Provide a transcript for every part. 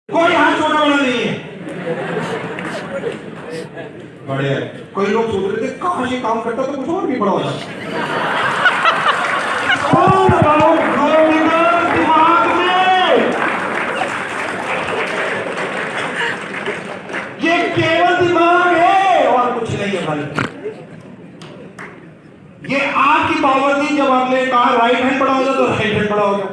कोई हाथ छोटा बड़ा नहीं है। बड़े है। कोई लोग सोच रहे थे कहाँ ये काम करता तो कुछ और भी बड़ा हो जाता। दिमाग में ये केवल दिमाग है और कुछ नहीं है भाई। ये आपकी पावर थी जब आपने कहा राइट हैंड बड़ा हो जाए तो राइट हैंड बड़ा हो गया।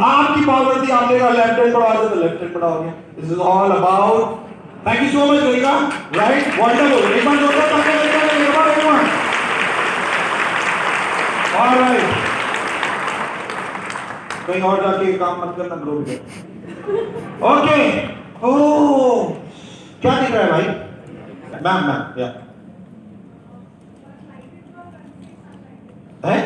आपकी पावर थी आपने कहा लेफ्ट हैंड बड़ा हो जाए तो लेफ्ट हैंड बड़ा हो गया। This is all about. Thank you so much Rekha. Right wonderful. एक बार जोरदार तालियां बजाएं एवरीवन। ऑलराइट। कहीं और जाके काम मत करना ग्रुप में। ओके। ओह क्या दिख रहा है भाई? मैम या है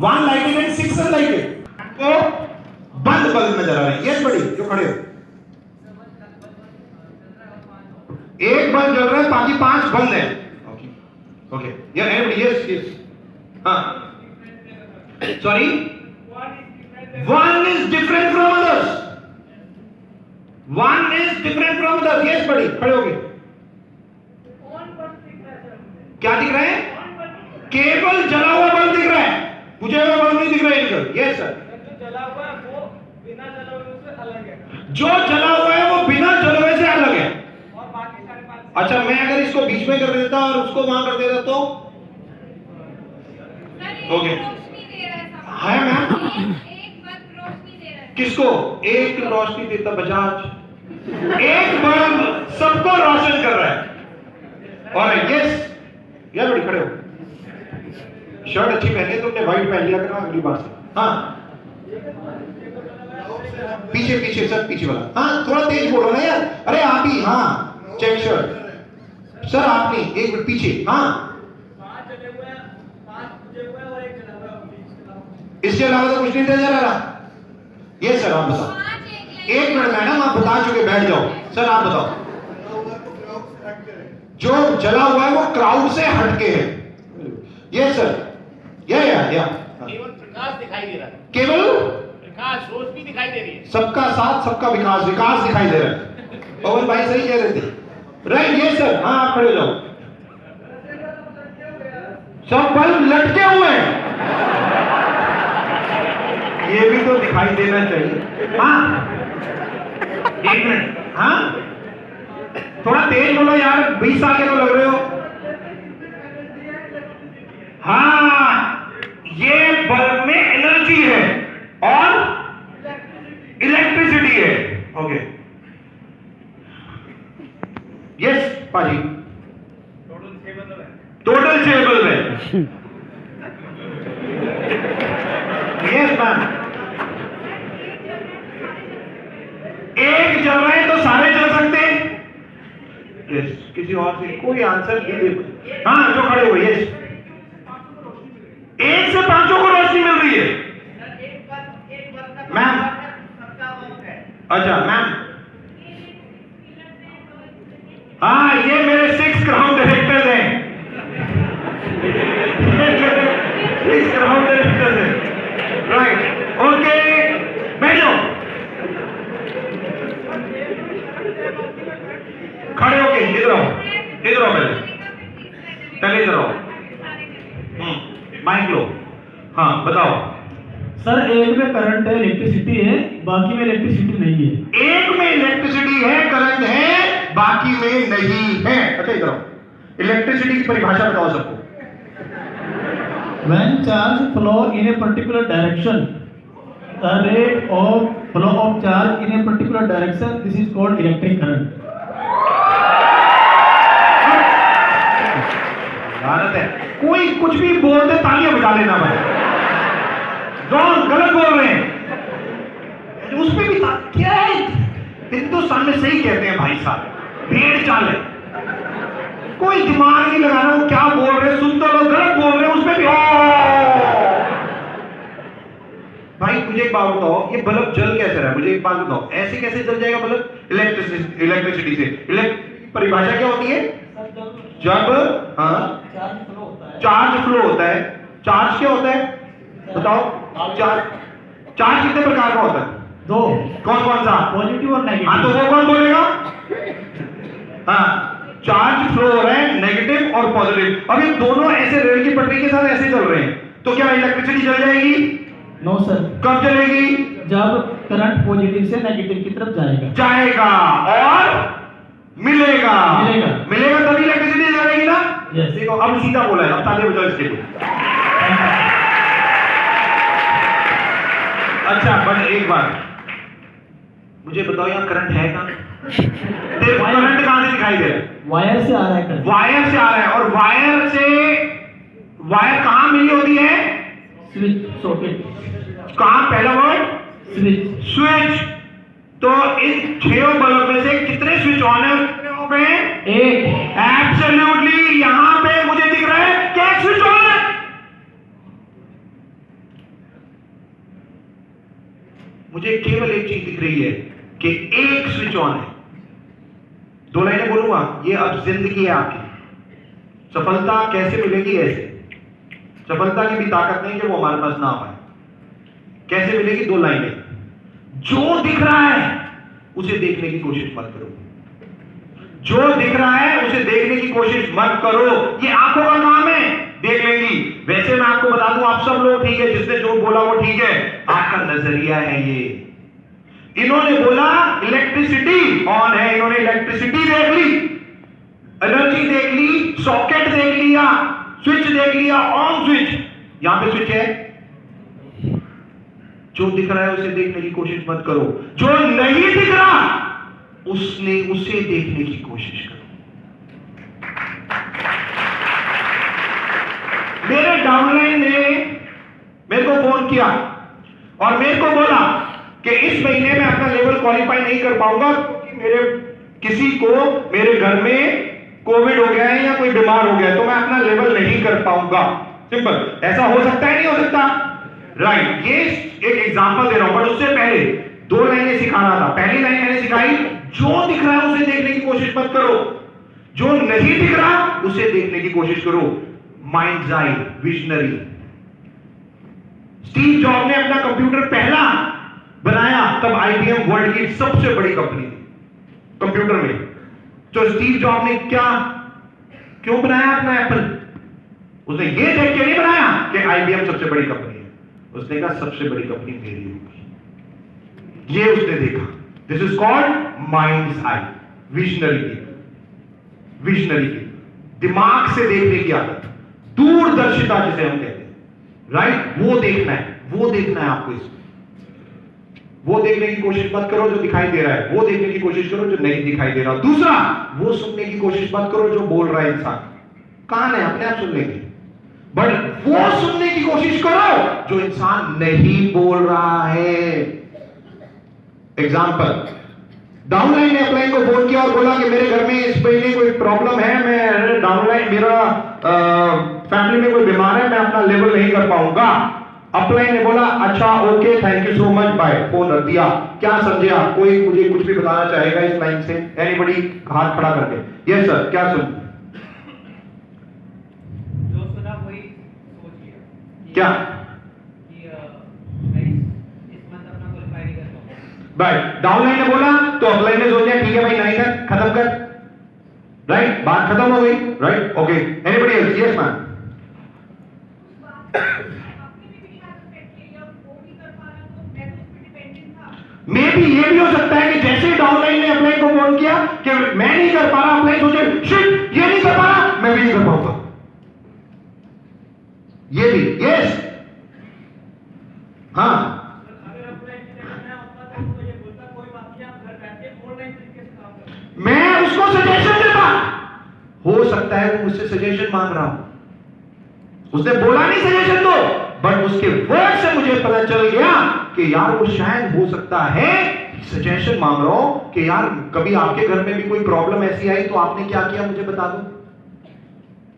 1 लाइटेड एंड 6 अनलाइटेड। आपको बंद बल्ब नजर आ रहे हैं। यस बड़ी जो खड़े हो, एक बल्ब जल रहा है बाकी 5 बंद है। ओके ओके या एवरीबॉडी यस यस हां sorry one is different from others. One is different from others. yes बड़ी खड़े हो गए। क्या दिख रहा है? केवल जला हुआ बल्ब दिख रहा है, बुझे हुए बल्ब नहीं दिख रहा है इनका। Yes sir. जो जला हुआ है वो बिना जले हुए से अलग है। जो जला हुआ है वो बिना जले हुए से अलग है। और बाकी सारे 5। अच्छा मैं अगर इसको बीच में कर देता और उसको वहां कर देता तो ओके है मैम। किसको? एक रोशनी देता बजाज। एक बल्ब सबको रोशन कर रहा है। और यस या बड़ी खड़े हो। शर्ट अच्छी पहनी तुमने, व्हाइट पहन लिया करना अगली बार से। हाँ पीछे पीछे सर पीछे वाला। हाँ थोड़ा तेज बोलो ना यार। अरे आप ही। हाँ चेक शर्ट सर आप नहीं, एक मिनट पीछे। हाँ 5 जले हुए हैं, 5 बुझे हुए हैं और 1 जला हुआ है। इसके अलावा तो कुछ नहीं नजर आ रहा। ये सर आप बताओ। 1 मिनट मैडम आप बता चुके, बैठ जाओ। सर आप बताओ। जो जला हुआ है वो क्राउड से हटके है। ये सर या केवल प्रकाश दिखाई दे रहा है। केवल प्रकाश रोशनी दिखाई दे रही है। सबका साथ सबका विकास दिखाई दे रहा है। पवन भाई सही कह रहे थे। राइट ये सर। हाँ आप खड़े हो जाओ। सब बल्ब लटके हुए हैं। ये भी तो दिखाई देना चाहिए। हाँ 1 मिनट। हाँ थोड़ा तेज बोलो यार, 20 साल के तो लग रहे हो। हाँ ये बल्ब में एनर्जी है और इलेक्ट्रिसिटी है। ओके यस पाजी। टोटल 6 बल्ब है। Yes ma'am. एक जल रहा है तो सारे जल सकते हैं। यस किसी और से कोई आंसर दीजिए। हाँ जो खड़े हुए यस। 1 से 5 को रोशनी मिल रही है मैम। अच्छा मैम। हाँ ये मेरे 6 ग्राउंड डायरेक्टर्स हैं। 6 ग्राउंड डायरेक्टर्स हैं। राइट ओके बैठो। खड़े होके इधर आओ पहले इधर आओ। माइक लो। हाँ बताओ सर। एक में करंट है, इलेक्ट्रिसिटी है, बाकी में इलेक्ट्रिसिटी नहीं है। एक में इलेक्ट्रिसिटी है, करंट है, बाकी में नहीं है। अच्छा इधर आओ। इलेक्ट्रिसिटी की परिभाषा बताओ सबको। When charge flow in a particular direction, the rate of flow of charge in a particular direction, this is called electric current. Bharat है। कोई कुछ भी बोलते तालियां बजा लेना भाई। रॉन्ग गलत बोल रहे हैं। उस पे भी क्या है? हिंदुस्तान में सही कहते हैं भाई साहब, भेड़ चाल है। कोई दिमाग नहीं लगाना वो क्या बोल रहे हैं। सुन तो लोग गलत बोल रहे हैं उसमें भी। भाई मुझे एक बात बताओ, ये बल्ब जल कैसे रहा है? मुझे एक बात बताओ, ऐसे कैसे जल जाएगा बल्ब? इलेक्ट्रिसिटी से। परिभाषा क्या होती है? जब चार्ज फ्लो होता है। चार्ज क्या होता है बताओ? चार्ज कितने प्रकार का होता है? 2। कौन कौन सा? पॉजिटिव और नेगेटिव। हाँ तो वो कौन बोलेगा? हाँ, चार्ज फ्लो हो रहा है नेगेटिव और पॉजिटिव। अब ये दोनों ऐसे रेल की पटरी के साथ ऐसे चल रहे हैं, तो क्या इलेक्ट्रिसिटी चल जाएगी? नो सर, कब चलेगी? जब करंट पॉजिटिव से नेगेटिव की तरफ जाएगा और मिलेगा तभी इलेक्ट्रिसिटी जाएगी ना। Yes. देखो अब सीधा बोला है, अब ताली बजाओ इसके लिए। अच्छा बट एक बात मुझे बताओ, यहाँ करंट है कहाँ? करंट कहां से दिखाई दे रहा है? वायर से आ रहा है करंट। वायर से आ रहा है, और वायर कहां मिली होती है? Switch, socket. कहां? पहला वर्ड स्विच। तो इन 6 बल्ब में से कितने स्विच ऑन है और कितने ऑफ है? एक। एब्सोल्युटली, यहां पे मुझे दिख रहा है कि एक स्विच ऑन है। मुझे केवल एक चीज दिख रही है कि एक स्विच ऑन है। 2 लाइनें बोलूंगा, ये अब जिंदगी है आपकी। सफलता कैसे मिलेगी? ऐसे सफलता की भी ताकत नहीं कि वो हमारे पास ना आ पाए। कैसे मिलेगी? 2 लाइनें। जो दिख रहा है उसे देखने की कोशिश मत करो। जो दिख रहा है उसे देखने की कोशिश मत करो। ये आंखों का काम है, देख लेंगी। वैसे मैं आपको बता दूं, आप सब लोग ठीक है, जिसने जो बोला वो ठीक है, आपका नजरिया है ये। इन्होंने बोला इलेक्ट्रिसिटी ऑन है, इन्होंने इलेक्ट्रिसिटी देख ली, एनर्जी देख ली, सॉकेट देख लिया, स्विच देख लिया, ऑन स्विच। यहां पे स्विच है। जो दिख रहा है उसे देखने की कोशिश मत करो, जो नहीं दिख रहा उसे देखने की कोशिश करो। मेरे डाउनलाइन ने मेरे को फोन किया और मेरे को बोला कि इस महीने में अपना लेवल क्वालिफाई नहीं कर पाऊंगा क्योंकि किसी को मेरे घर में कोविड हो गया है या कोई बीमार हो गया है, तो मैं अपना लेवल नहीं कर पाऊंगा। सिंपल। ऐसा हो सकता है, नहीं हो सकता? राइट। ये एक एग्जांपल दे रहा हूं, बट उससे पहले 2 लाइनें सिखा रहा था। पहली लाइन मैंने सिखाई, जो दिख रहा है उसे देखने की कोशिश मत करो, जो नहीं दिख रहा उसे देखने की कोशिश करो। माइंड्स आई, विजनरी। स्टीव जॉब ने अपना कंप्यूटर पहला बनाया तब आईबीएम वर्ल्ड की सबसे बड़ी कंपनी थी कंप्यूटर में। तो स्टीव जॉब ने क्यों बनाया अपना एप्पल? उसने ये देख के नहीं बनाया कि आईबीएम सबसे बड़ी कंपनी है, उसने कहा सबसे बड़ी कंपनी मेरी होगी। ये उसने देखा। This is called minds I, visionary. दिमाग से देखने की आदत, दूरदर्शिता जिसे हम कहते हैं, राइट? वो देखना है आपको। इसमें वो देखने की कोशिश मत करो जो दिखाई दे रहा है, वो देखने की कोशिश करो जो नहीं दिखाई दे रहा। दूसरा, वो सुनने की कोशिश मत करो जो बोल रहा है इंसान। कान है, अपने आप सुन लेंगे, बट वो सुनने की कोशिश करो जो इंसान नहीं बोल रहा है। एग्जाम्पल, डाउनलाइन ने अपलाइन को फोन किया और बोला कि मेरे घर में इस महीने कोई प्रॉब्लम है, मैं डाउनलाइन, मेरा फैमिली में कोई बीमार है, मैं अपना लेवल नहीं कर पाऊंगा। अपलाइन ने बोला अच्छा okay, thank you so much, bye. Phone रख दिया। क्या समझे आप? कोई मुझे कुछ भी बताना चाहेगा इस लाइन से? एनीबडी? हाथ खड़ा करके। यस सर, क्या सुन? जो सुना वही सोच लिया। क्या? भाई डाउनलाइन ने बोला तो अपलाइन ने सोचा ठीक है भाई, नहीं कर, खत्म कर। राइट, बात खत्म हो गई। Right, okay. Anybody else? Yes ma'am. मे भी ये भी हो सकता है कि जैसे डाउनलाइन ने अपलाइन को फोन किया कि मैं नहीं कर पा रहा, अपलाइन सोचे शिट ये नहीं कर पा रहा, मैं भी नहीं कर पाऊंगा। ये भी, यस, हाँ। मैं उसको सजेशन देता, हो सकता है वो मुझसे सजेशन मांग रहा हूं। उसने बोला नहीं सजेशन दो, बट उसके वर्ड से मुझे पता चल गया कि यार वो शायद हो सकता है सजेशन मांग रहा हूं कि यार कभी आपके घर में भी कोई प्रॉब्लम ऐसी आई तो आपने क्या किया मुझे बता दो।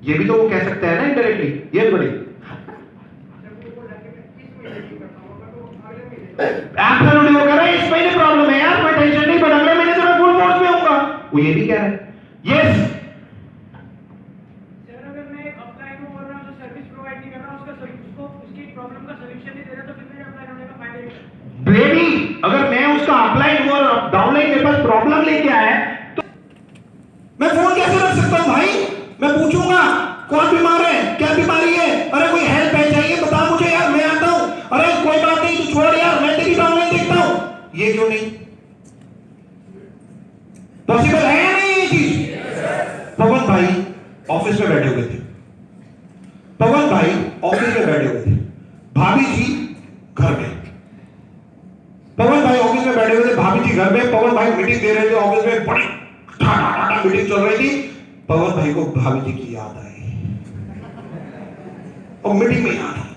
ये भी तो वो कह सकता है ना इनडायरेक्टली। ये बड़ी एब्सोल्युटली वो कह रहा है इस महीने प्रॉब्लम है यार, कोई टेंशन नहीं, बट अगले महीने तो मैं फुल फोर्स में होऊंगा। वो ये भी कह रहा है। यस सर, अगर मैं अपलाइन को बोल रहा हूं जो सर्विस प्रोवाइड नहीं कर रहा, उसको उसकी प्रॉब्लम का सॉल्यूशन नहीं दे रहा, तो फिर मेरे अपलाइन होने का फायदा क्या? बेबी, अगर मैं उसका अपलाइन और डाउनलाइन के पास प्रॉब्लम लेके आया तो सकता हूं भाई, मैं पूछूंगा कौन बीमार है, क्या बीमारी है, अरे कोई हेल्प है चाहिए बता मुझे यार, मैं आता हूं, अरे कोई बात नहीं तू छोड़ यार, मैं तेरी ऑनलाइन देखता हूं। ये क्यों नहीं पॉसिबल है या नहीं ये चीज? पवन भाई ऑफिस में बैठे हुए थे, पवन भाई ऑफिस में बैठे हुए थे, भाभी जी घर में। पवन भाई ऑफिस में बैठे हुए थे, भाभी जी घर में। पवन भाई मीटिंग दे रहे थे ऑफिस में, बड़ी ठाठा मीटिंग चल रही थी। पवन भाई को भाभी जी की याद आई और मीटिंग में याद आई,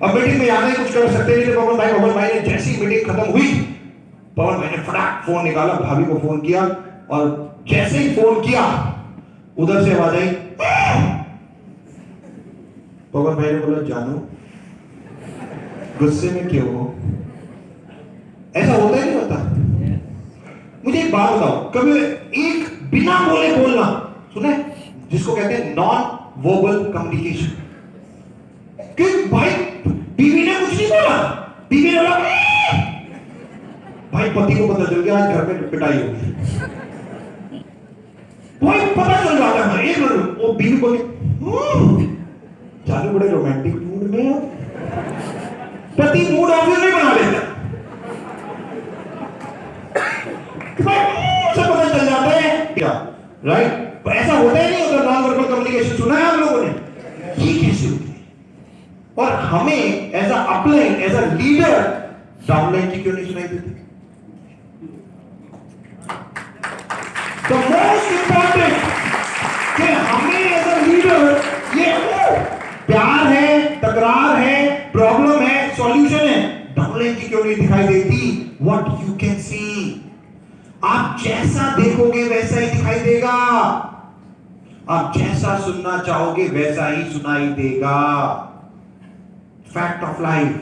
और मीटिंग में याद आई, कुछ कर सकते नहीं थे पवन भाई। पवन भाई ने जैसी मीटिंग खत्म हुई, पवन भाई ने फटाक फोन निकाला, भाभी को फोन किया, और जैसे ही फोन किया उधर से आवाज आई। पवन भाई ने बोला जानू गुस्से में क्यों हो? ऐसा होता ही नहीं होता। मुझे एक बात बताओ, कभी एक बिना बोले बोलना सुने, जिसको कहते हैं नॉन वर्बल कम्युनिकेशन, कि भाई बीवी ने कुछ नहीं बोला, बीवी ने बोला भाई पति को पता चल गया आज घर में पिटाई होगी, भाई पता चल जाता है एक मिनट, वो बीवी बोली चालू बड़े रोमांटिक मूड में हो, पति मूड ऑफिस में बना लेता, सब पता चल जाता है क्या, राइट? ऐसा होता ही नहीं होता। नॉन वर्बल कम्युनिकेशन सुना है आप लोगों ने? ये कैसे होती है? और हमें as a upline, as a leader downline की क्यों नहीं सुनाई देती? द मोस्ट इंपॉर्टेंट कि हमें एज अ लीडर ये प्यार है, तकरार है, प्रॉब्लम है, सॉल्यूशन है, डाउनलाइन की क्यों नहीं दिखाई देती? व्हाट यू कैन सी, आप जैसा देखोगे वैसा ही दिखाई देगा, आप जैसा सुनना चाहोगे वैसा ही सुनाई देगा। Fact of life.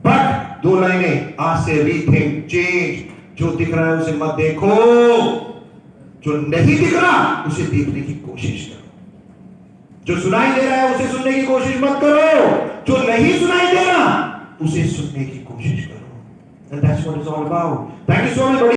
बट 2 लाइनें आज से रीथिंक, चेंज। जो दिख रहा है उसे मत देखो, जो नहीं दिख रहा उसे देखने की कोशिश करो, जो सुनाई दे रहा है उसे सुनने की कोशिश मत करो, जो नहीं सुनाई दे रहा उसे सुनने की कोशिश करो। And that's what it's all about. Thank you so much.